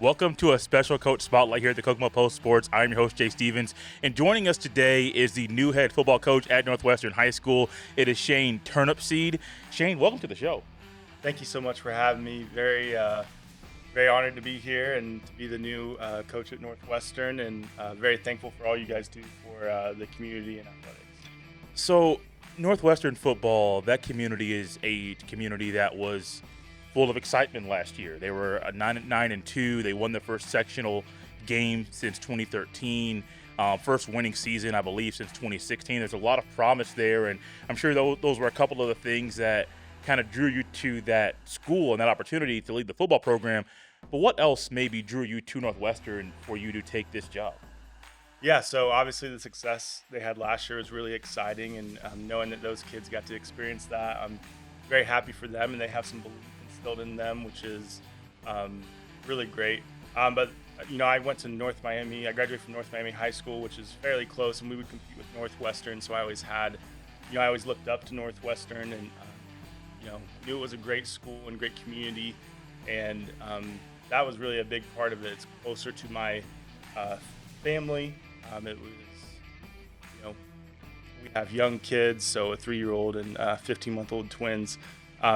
Welcome to a special coach spotlight here at the Kokomo Post Sports. I'm your host, Jay Stevens, and joining us today is the new head football coach at Northwestern High School. It is Shane Turnipseed. Shane, welcome to the show. Thank you so much for having me. Very honored to be here and to be the new coach at Northwestern, and very thankful for all you guys do for the community and athletics. So, Northwestern football, that community is a community that was full of excitement last year. They were 9-2. They won their first sectional game since 2013. First winning season, I believe, since 2016. There's a lot of promise there, and I'm sure those were a couple of the things that kind of drew you to that school and that opportunity to lead the football program. But what else maybe drew you to Northwestern for you to take this job? Yeah, so obviously the success they had last year was really exciting, and knowing that those kids got to experience that, I'm very happy for them, and they have some belief instilled in them, which is really great. But I went to North Miami. I graduated from North Miami High School, which is fairly close, and we would compete with Northwestern. So I always looked up to Northwestern, and knew it was a great school and great community, and that was really a big part of it. It's closer to my family. It was, we have young kids, so a 3-year-old and 15-month-old twins.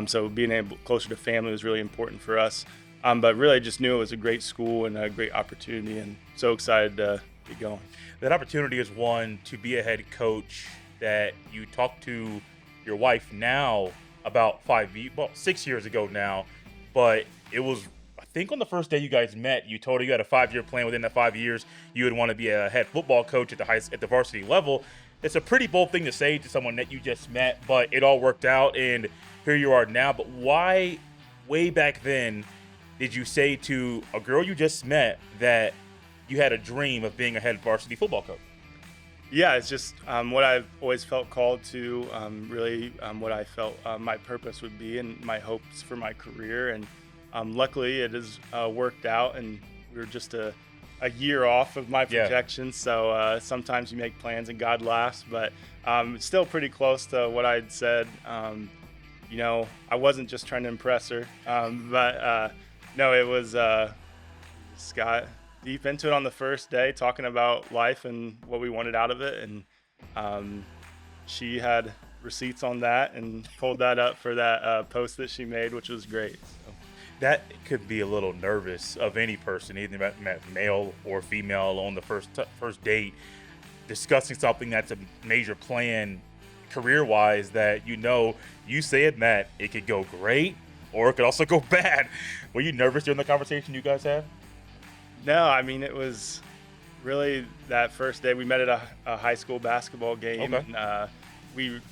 So being able closer to family was really important for us. But really, I just knew it was a great school and a great opportunity, and so excited to be going. That opportunity is one to be a head coach that you talked to your wife now about 6 years ago now, but it was, I think, on the first day you guys met, you told her you had a 5-year plan. Within that 5 years, you would want to be a head football coach at the varsity level. It's a pretty bold thing to say to someone that you just met, but it all worked out, and here you are now. But why, way back then, did you say to a girl you just met that you had a dream of being a head varsity football coach? Yeah, it's just what I've always felt called to, what I felt my purpose would be and my hopes for my career. And luckily it has worked out, and we were just a year off of my projections. So sometimes you make plans and God laughs, but it's still pretty close to what I'd said. I wasn't just trying to impress her, no, it was just got deep into it on the first day, talking about life and what we wanted out of it, and she had receipts on that and pulled that up for that post that she made, which was great. So. That could be a little nervous of any person, either male or female, on the first date, discussing something that's a major plan career-wise that you said that it could go great or it could also go bad. Were you nervous during the conversation you guys had? No, I mean, it was really that first day. We met at a high school basketball game. Okay. And,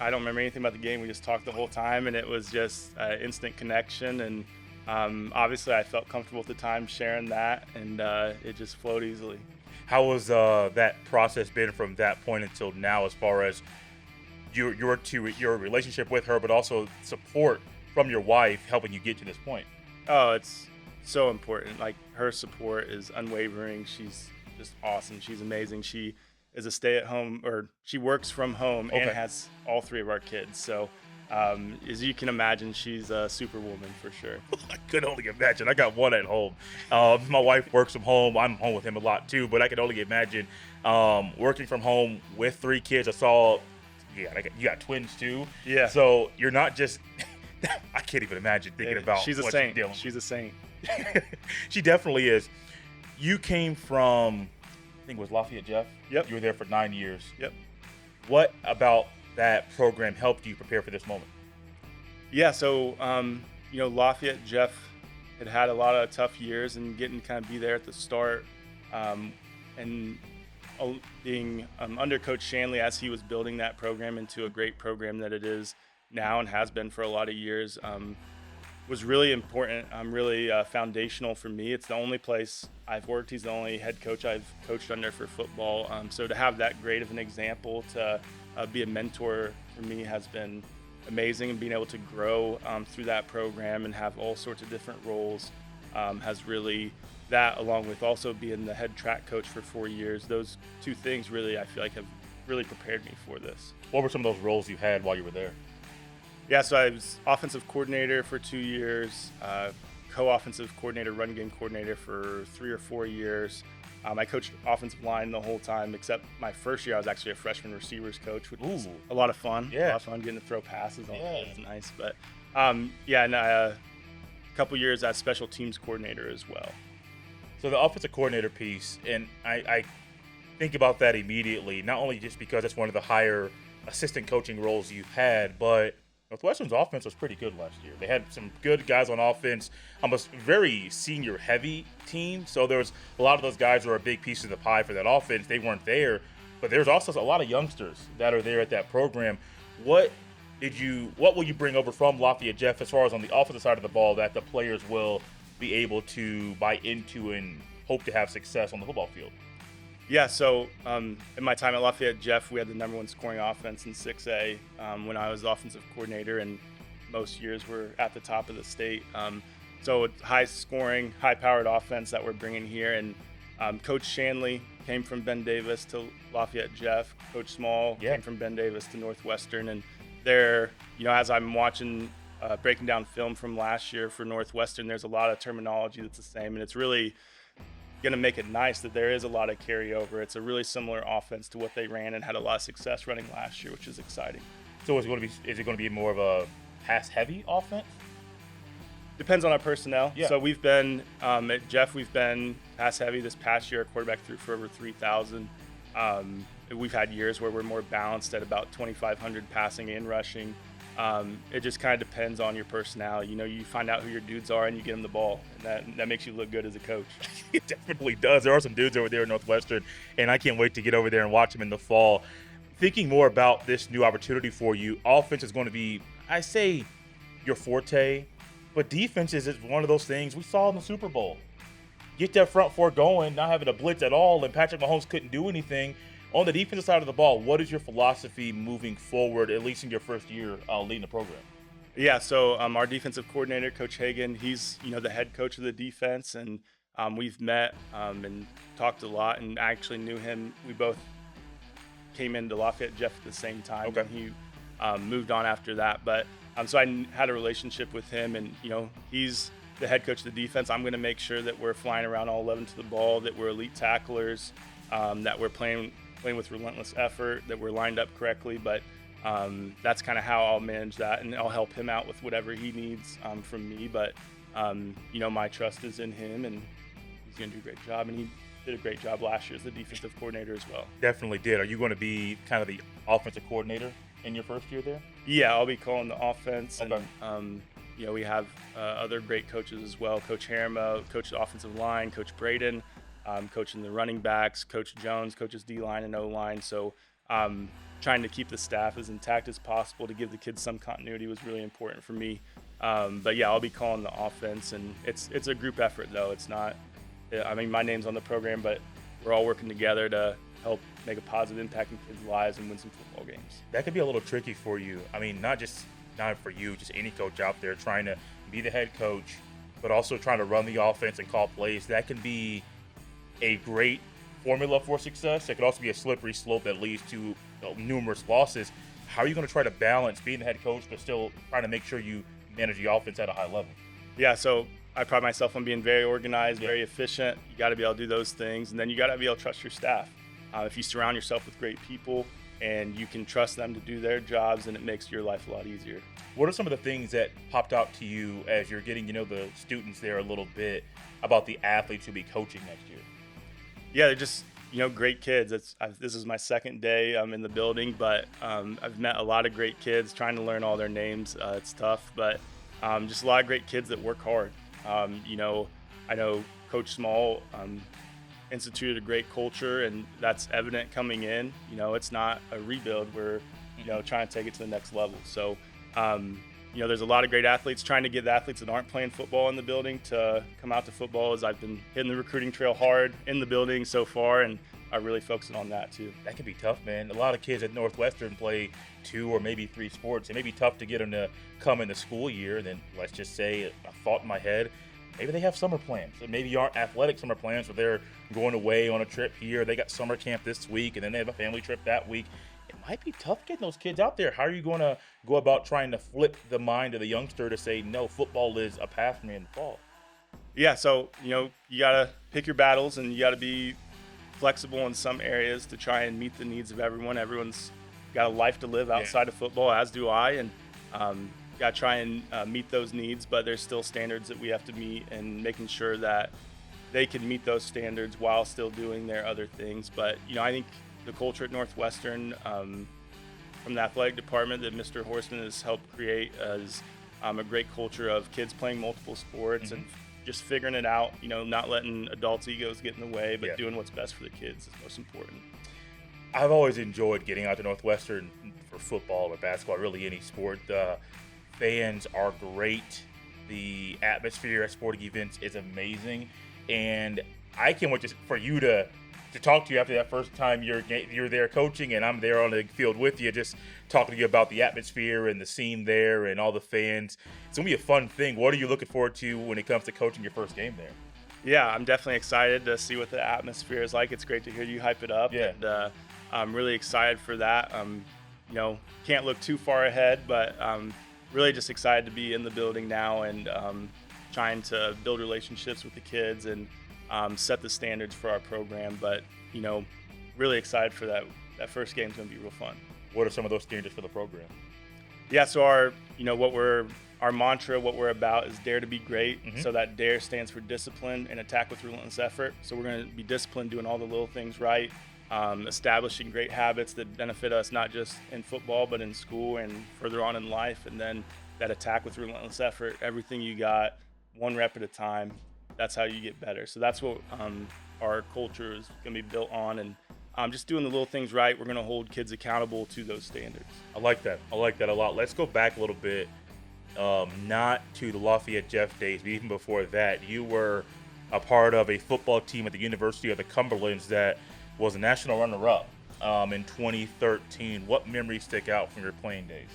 I don't remember anything about the game. We just talked the whole time, and it was just instant connection. And obviously I felt comfortable at the time sharing that, and it just flowed easily. How was that process been from that point until now, as far as your relationship with her, but also support from your wife helping you get to this point? Oh, it's so important. Like, her support is unwavering. She's just awesome. She's amazing. She is a stay-at-home, or she works from home, and has all 3 of our kids. So as you can imagine, she's a superwoman for sure. I could only imagine. I got one at home. My wife works from home. I'm home with him a lot too, but I could only imagine working from home with 3 kids. I saw, you got twins too. Yeah. So you're not just, I can't even imagine thinking about she's a what saint. She's dealing. She's a saint. She definitely is. You came from, I think it was Lafayette Jeff? Yep. You were there for 9 years. Yep. What about that program helped you prepare for this moment? Yeah, so Lafayette Jeff had a lot of tough years, and getting to kind of be there at the start, and being under Coach Shanley as he was building that program into a great program that it is now and has been for a lot of years, was really important, really foundational for me. It's the only place I've worked. He's the only head coach I've coached under for football. So to have that great of an example, to be a mentor for me, has been amazing. And being able to grow through that program and have all sorts of different roles has really, that along with also being the head track coach for 4 years, those 2 things really, I feel like, have really prepared me for this. What were some of those roles you had while you were there? Yeah, so I was offensive coordinator for 2 years, co-offensive coordinator, run game coordinator for 3 or 4 years. I coached offensive line the whole time, except my first year I was actually a freshman receivers coach, which was a lot of fun. Yeah. A lot of fun getting to throw passes. All Yeah. that. It's nice. But and a couple years as special teams coordinator as well. So the offensive coordinator piece, and I think about that immediately, not only just because it's one of the higher assistant coaching roles you've had, but Northwestern's offense was pretty good last year. They had some good guys on offense, almost very senior heavy team. So there was a lot of those guys who are a big piece of the pie for that offense. They weren't there, but there's also a lot of youngsters that are there at that program. What will you bring over from Lafayette Jeff as far as on the offensive side of the ball that the players will be able to buy into and hope to have success on the football field? Yeah, so in my time at Lafayette Jeff, we had the number 1 scoring offense in 6A when I was the offensive coordinator, and most years we're at the top of the state. So it's high scoring, high powered offense that we're bringing here. And Coach Shanley came from Ben Davis to Lafayette Jeff. Coach Small came from Ben Davis to Northwestern. And they're, as I'm watching, breaking down film from last year for Northwestern, there's a lot of terminology that's the same. And it's really going to make it nice that there is a lot of carryover. It's a really similar offense to what they ran and had a lot of success running last year, which is exciting. So is it going to be more of a pass-heavy offense? Depends on our personnel. Yeah. So we've been at Jeff. We've been pass-heavy this past year. Our quarterback threw for over 3,000. We've had years where we're more balanced at about 2,500 passing and rushing. It just kind of depends on your personality. You find out who your dudes are and you get them the ball, and that makes you look good as a coach. It definitely does. There are some dudes over there at Northwestern, and I can't wait to get over there and watch them in the fall. Thinking more about this new opportunity for you, offense is going to be, I say, your forte, but defense is one of those things we saw in the Super Bowl. Get that front four going, not having a blitz at all, and Patrick Mahomes couldn't do anything. On the defensive side of the ball, what is your philosophy moving forward, at least in your first year leading the program? Yeah, so our defensive coordinator, Coach Hagan, he's the head coach of the defense, and we've met and talked a lot, and I actually knew him. We both came into Lafayette Jeff at the same time. Okay. And he moved on after that, but so I had a relationship with him, and he's the head coach of the defense. I'm going to make sure that we're flying around all 11 to the ball, that we're elite tacklers, that we're playing with relentless effort, that we're lined up correctly. But that's kind of how I'll manage that, and I'll help him out with whatever he needs from me. But my trust is in him, and he's going to do a great job. And he did a great job last year as the defensive coordinator as well. Definitely did. Are you going to be kind of the offensive coordinator in your first year there? Yeah, I'll be calling the offense. Okay. And we have other great coaches as well. Coach Haramo, coach the offensive line, Coach Braden, coaching the running backs, Coach Jones, coaches D-line and O-line. So trying to keep the staff as intact as possible to give the kids some continuity was really important for me. But yeah, I'll be calling the offense, and it's a group effort though. It's not, my name's on the program, but we're all working together to help make a positive impact in kids' lives and win some football games. That could be a little tricky for you. Not for you, just any coach out there trying to be the head coach, but also trying to run the offense and call plays. That can be a great formula for success. It could also be a slippery slope that leads to numerous losses. How are you going to try to balance being the head coach, but still trying to make sure you manage the offense at a high level? Yeah, so I pride myself on being very organized, very efficient. You got to be able to do those things, and then you got to be able to trust your staff. If you surround yourself with great people and you can trust them to do their jobs, and it makes your life a lot easier. What are some of the things that popped out to you as you're getting the students there a little bit about the athletes you'll be coaching next year? Yeah, they're just great kids. This is my second day in the building, but I've met a lot of great kids. Trying to learn all their names, it's tough, but just a lot of great kids that work hard. I know Coach Small instituted a great culture, and that's evident coming in. It's not a rebuild. We're trying to take it to the next level. So there's a lot of great athletes. Trying to get the athletes that aren't playing football in the building to come out to football, as I've been hitting the recruiting trail hard in the building so far, and I'm really focusing on that too. That can be tough, man. A lot of kids at Northwestern play 2 or maybe 3 sports. It may be tough to get them to come in the school year. And then let's just say, a thought in my head, maybe they have summer plans. Or maybe aren't athletic summer plans, where they're going away on a trip here. They got summer camp this week, and then they have a family trip that week. It might be tough getting those kids out there. How are you going to go about trying to flip the mind of the youngster to say, no, football is a path for me in the fall? Yeah, so you gotta pick your battles, and you gotta be flexible in some areas to try and meet the needs of everyone. Everyone's got a life to live Yeah. outside of football, as do I, and got to try and meet those needs. But there's still standards that we have to meet, and making sure that they can meet those standards while still doing their other things. But I think the culture at Northwestern, from the athletic department that Mr. Horseman has helped create, is a great culture of kids playing multiple sports and just figuring it out. Not letting adults' egos get in the way, but doing what's best for the kids is most important. I've always enjoyed getting out to Northwestern for football or basketball, really any sport. The fans are great. The atmosphere at sporting events is amazing, and I can't wait for you to talk to you after that first time you're there coaching, and I'm there on the field with you, just talking to you about the atmosphere and the scene there and all the fans. It's gonna be a fun thing. What are you looking forward to when it comes to coaching your first game there? Yeah, I'm definitely excited to see what the atmosphere is like. It's great to hear you hype it up, and I'm really excited for that. Can't look too far ahead, but really just excited to be in the building now, and trying to build relationships with the kids and set the standards for our program. But really excited for that. That first game is going to be real fun. What are some of those standards for the program? Yeah, so our mantra, what we're about, is dare to be great. So that dare stands for discipline and attack with relentless effort. So we're going to be disciplined, doing all the little things right, establishing great habits that benefit us not just in football but in school and further on in life. And then that attack with relentless effort, everything you got, one rep at a time. That's how you get better. So that's what our culture is going to be built on, and just doing the little things right. We're going to hold kids accountable to those standards. I like that. I like that a lot. Let's go back a little bit, not to the Lafayette Jeff days, but even before that. You were a part of a football team at the University of the Cumberlands that was a national runner-up in 2013. What memories stick out from your playing days?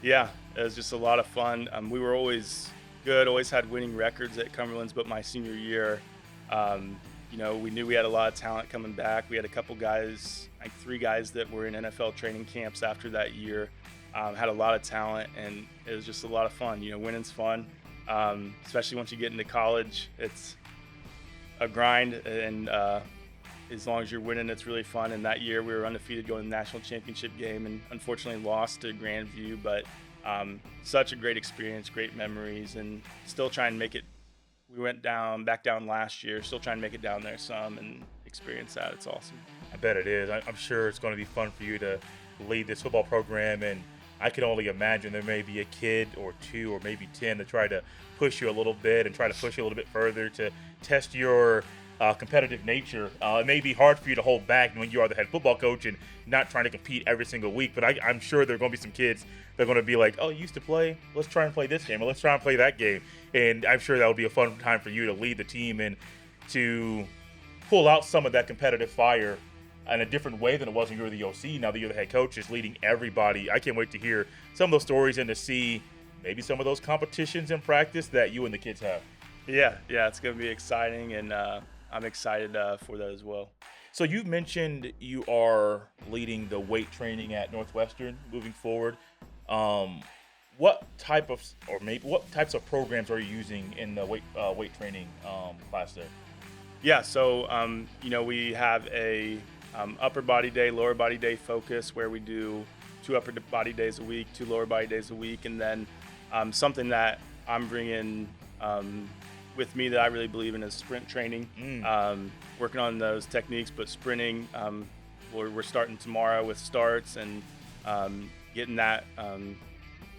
Yeah, it was just a lot of fun. We were always good, always had winning records at Cumberlands, but my senior year, we knew we had a lot of talent coming back. We had a couple guys, like 3 guys that were in NFL training camps after that year, had a lot of talent, and it was just a lot of fun. Winning's fun, especially once you get into college. It's a grind, and as long as you're winning, it's really fun. And that year we were undefeated going to the national championship game, and unfortunately lost to Grandview, but such a great experience, great memories, and still trying to make it. We went back down last year, still trying to make it down there some and experience that. It's awesome. I bet it is. I'm sure it's going to be fun for you to lead this football program, and I can only imagine there may be a kid or 2 or maybe 10 to try to push you a little bit and try to push you a little bit further to test your competitive nature. It may be hard for you to hold back when you are the head football coach and not trying to compete every single week, but I'm sure there are going to be some kids that are going to be like, oh, you used to play? Let's try and play this game, or let's try and play that game. And I'm sure that will be a fun time for you to lead the team and to pull out some of that competitive fire in a different way than it was when you were the OC. Now that you're the head coach, is leading everybody. I can't wait to hear some of those stories and to see maybe some of those competitions in practice that you and the kids have. Yeah, it's going to be exciting, and I'm excited for that as well. So you've mentioned you are leading the weight training at Northwestern moving forward. What types of programs are you using in the weight training class there? Yeah, so we have a upper body day, lower body day focus, where we do 2 upper body days a week, 2 lower body days a week, and then something that I'm bringing with me that I really believe in is sprint training. Working on those techniques, but sprinting. We're starting tomorrow with starts and getting that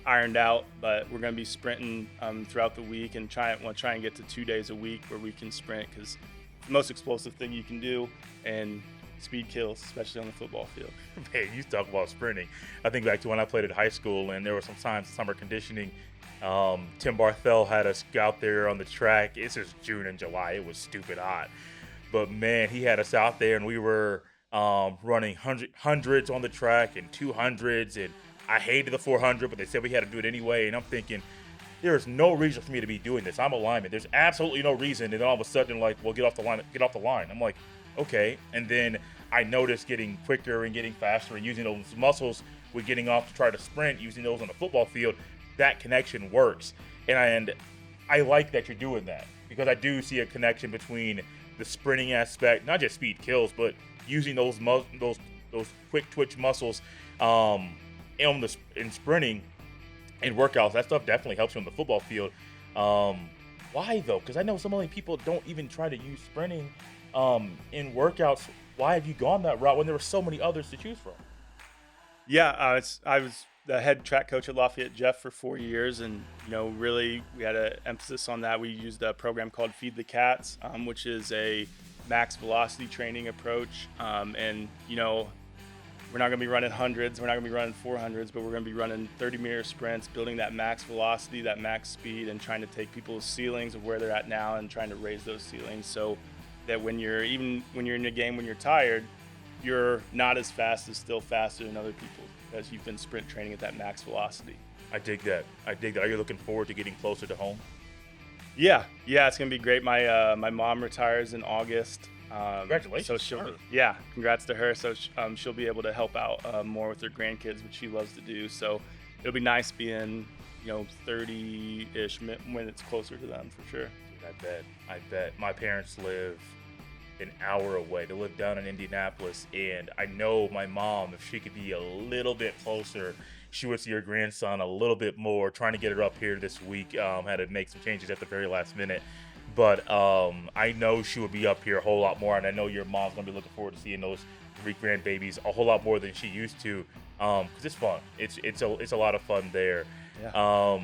ironed out. But we're going to be sprinting throughout the week, and try and get to 2 days a week where we can sprint, because it's the most explosive thing you can do, and speed kills, especially on the football field. Man, you talk about sprinting. I think back to when I played at high school, and there were some times summer conditioning. Tim Barthel had us out there on the track. It's just June and July. It was stupid hot. But, man, he had us out there, and we were running hundreds on the track and 200s. And I hated the 400, but they said we had to do it anyway. And I'm thinking, there is no reason for me to be doing this. I'm a lineman. There's absolutely no reason. And then all of a sudden, like, well, get off the line. I'm like, okay. And then I noticed getting quicker and getting faster and using those muscles with getting off to try to sprint, using those on the football field. That connection works, and I like that you're doing that. because I do see a connection between the sprinting aspect, not just speed kills, but using those quick twitch muscles in sprinting and workouts. That stuff definitely helps you on the football field. Why though? Because I know so many people don't even try to use sprinting in workouts. Why have you gone that route when there were so many others to choose from? Yeah, I was the head track coach at Lafayette Jeff for 4 years, and really we had an emphasis on that. We used a program called Feed the Cats, which is a max velocity training approach. And we're not going to be running hundreds, we're not going to be running 400s, but we're going to be running 30-meter sprints, building that max velocity, that max speed, and trying to take people's ceilings of where they're at now and trying to raise those ceilings so that when you're in a game, when you're tired, you're not as fast, as still faster than other people because you've been sprint training at that max velocity. I dig that. Are you looking forward to getting closer to home? Yeah, it's gonna be great. My mom retires in August. Congratulations. So congrats to her. So she'll be able to help out more with her grandkids, which she loves to do. So it'll be nice being 30-ish when it's closer to them for sure. I bet. My parents live an hour away. They live down in Indianapolis, and I know my mom, if she could be a little bit closer, she would see her grandson a little bit more. Trying to get her up here this week. Had to make some changes at the very last minute. But I know she would be up here a whole lot more, and I know your mom's going to be looking forward to seeing those 3 grandbabies a whole lot more than she used to, because it's fun. It's a lot of fun there. Yeah.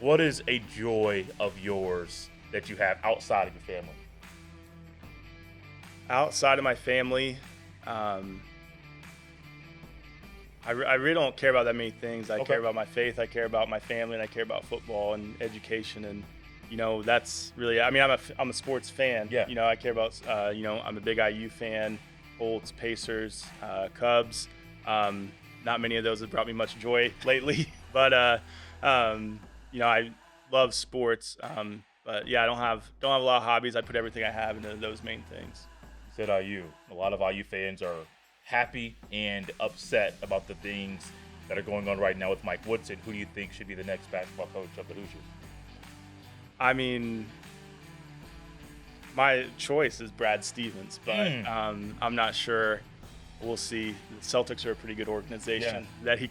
What is a joy of yours that you have outside of your family? Outside of my family, I really don't care about that many things. I care about my faith, I care about my family, and I care about football and education. And that's really, I'm a sports fan. Yeah. I care about, I'm a big IU fan, Bolts, Pacers, Cubs. Not many of those have brought me much joy lately, but I love sports. But yeah, I don't have a lot of hobbies. I put everything I have into those main things. You said IU. A lot of IU fans are happy and upset about the things that are going on right now with Mike Woodson. Who do you think should be the next basketball coach of the Hoosiers? I mean, my choice is Brad Stevens, but I'm not sure. We'll see. The Celtics are a pretty good organization that he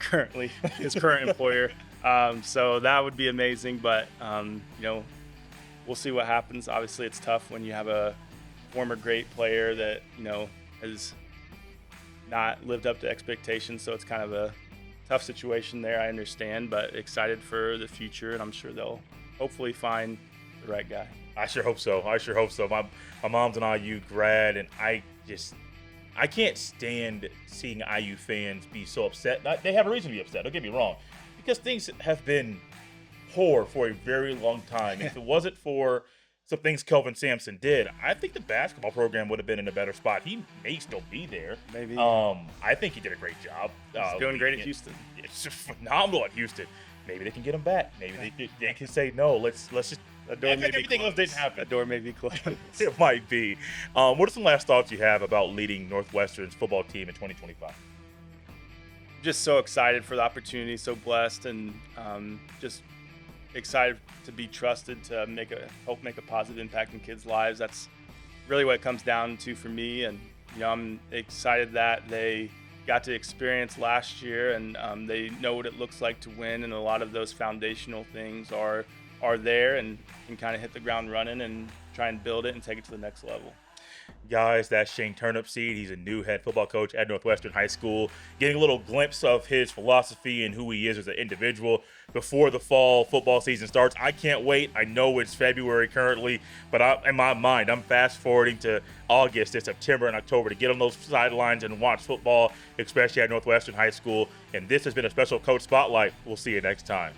his current employer. So that would be amazing, but we'll see what happens. Obviously, it's tough when you have a former great player that has not lived up to expectations. So it's kind of a tough situation there. I understand, but excited for the future, and I'm sure they'll hopefully find the right guy. I sure hope so. My mom's an IU grad, and I can't stand seeing IU fans be so upset. They have a reason to be upset, don't get me wrong, because things have been poor for a very long time. If it wasn't for some things Kelvin Sampson did, I think the basketball program would have been in a better spot. He may still be there. Maybe. I think he did a great job. He's doing great at Houston. It's phenomenal at Houston. Maybe they can get him back. Maybe they can say no. Let's just. Everything else didn't happen. That door may be closed. It might be. What are some last thoughts you have about leading Northwestern's football team in 2025? Just so excited for the opportunity, so blessed, and just excited to be trusted to help make a positive impact in kids' lives. That's really what it comes down to for me, and I'm excited that they got to experience last year, and they know what it looks like to win, and a lot of those foundational things are there and can kind of hit the ground running and try and build it and take it to the next level. Guys, that's Shane Turnipseed. He's a new head football coach at Northwestern High School. Getting a little glimpse of his philosophy and who he is as an individual before the fall football season starts. I can't wait. I know it's February currently, but in my mind, I'm fast forwarding to August and September and October to get on those sidelines and watch football, especially at Northwestern High School. And this has been a special Coach Spotlight. We'll see you next time.